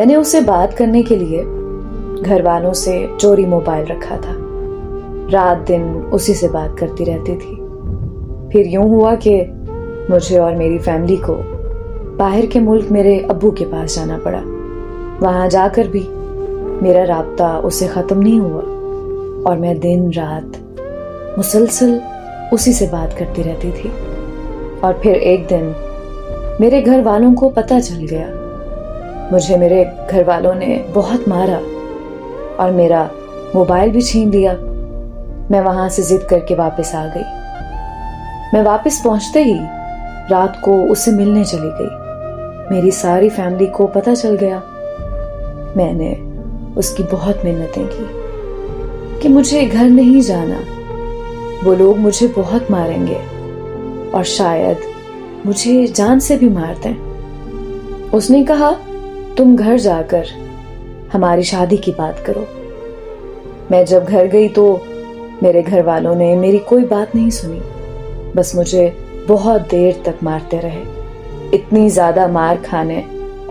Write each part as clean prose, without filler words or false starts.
मैंने उससे बात करने के लिए घर वालों से चोरी मोबाइल रखा था। रात दिन उसी से बात करती रहती थी। फिर यूं हुआ कि मुझे और मेरी फैमिली को बाहर के मुल्क मेरे अब्बू के पास जाना पड़ा। वहां जाकर भी मेरा राब्ता उससे ख़त्म नहीं हुआ और मैं दिन रात मुसलसल उसी से बात करती रहती थी। और फिर एक दिन मेरे घर वालों को पता चल गया। मुझे मेरे घर वालों ने बहुत मारा और मेरा मोबाइल भी छीन लिया। मैं वहां से जिद करके वापस आ गई। मैं वापस पहुंचते ही रात को उससे मिलने चली गई। मेरी सारी फैमिली को पता चल गया। मैंने उसकी बहुत मिन्नतें की कि मुझे घर नहीं जाना, वो लोग मुझे बहुत मारेंगे और शायद मुझे जान से भी मार दें। उसने कहा, तुम घर जाकर हमारी शादी की बात करो। मैं जब घर गई तो मेरे घर वालों ने मेरी कोई बात नहीं सुनी, बस मुझे बहुत देर तक मारते रहे। इतनी ज्यादा मार खाने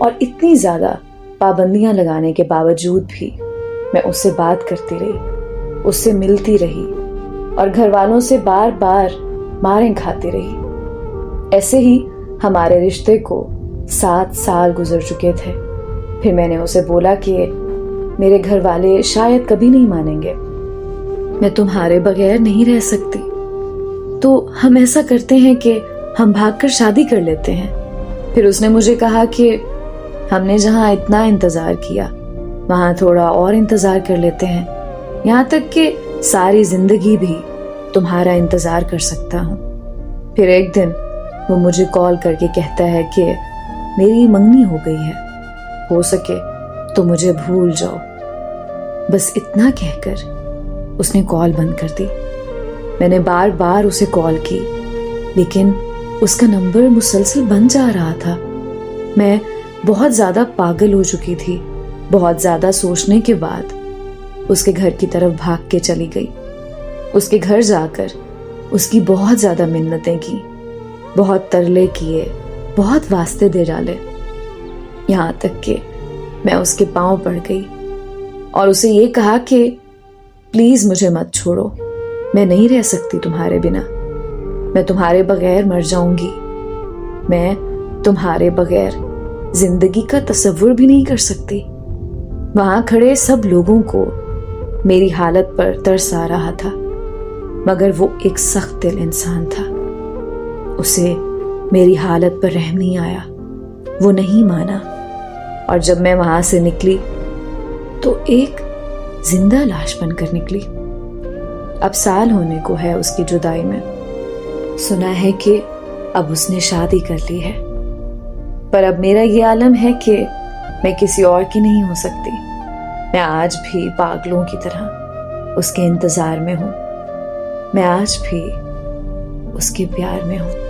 और इतनी ज्यादा पाबंदियां लगाने के बावजूद भी मैं उससे बात करती रही, उससे मिलती रही और घर वालों से बार बार मारें खाती रही। ऐसे ही हमारे रिश्ते को 7 साल गुजर चुके थे। फिर मैंने उसे बोला कि मेरे घर वाले शायद कभी नहीं मानेंगे, मैं तुम्हारे बगैर नहीं रह सकती, तो हम ऐसा करते हैं कि हम भागकर शादी कर लेते हैं। फिर उसने मुझे कहा कि हमने जहां इतना इंतजार किया वहां थोड़ा और इंतजार कर लेते हैं, यहाँ तक कि सारी जिंदगी भी तुम्हारा इंतजार कर सकता हूँ। फिर एक दिन वो मुझे कॉल करके कहता है कि मेरी मंगनी हो गई है, हो सके तो मुझे भूल जाओ। बस इतना कहकर उसने कॉल बंद कर दी। मैंने बार बार उसे कॉल की, लेकिन उसका नंबर मुसलसल बंद जा रहा था। मैं बहुत ज्यादा पागल हो चुकी थी। बहुत ज्यादा सोचने के बाद उसके घर की तरफ भाग के चली गई। उसके घर जाकर उसकी बहुत ज्यादा मिन्नतें की, बहुत तरले किए, बहुत वास्ते दे डाले, यहाँ तक कि मैं उसके पांव पड़ गई और उसे ये कहा कि प्लीज मुझे मत छोड़ो, मैं नहीं रह सकती तुम्हारे बिना, मैं तुम्हारे बगैर मर जाऊंगी, मैं तुम्हारे बगैर जिंदगी का तसव्वुर भी नहीं कर सकती। वहां खड़े सब लोगों को मेरी हालत पर तरस आ रहा था, मगर वो एक सख्त दिल इंसान था। उसे मेरी हालत पर रहम नहीं आया, वो नहीं माना। और जब मैं वहां से निकली तो एक जिंदा लाश बनकर निकली। अब साल होने को है उसकी जुदाई में। सुना है कि अब उसने शादी कर ली है, पर अब मेरा ये आलम है कि मैं किसी और की नहीं हो सकती। मैं आज भी पागलों की तरह उसके इंतजार में हूं। मैं आज भी उसके प्यार में हूं।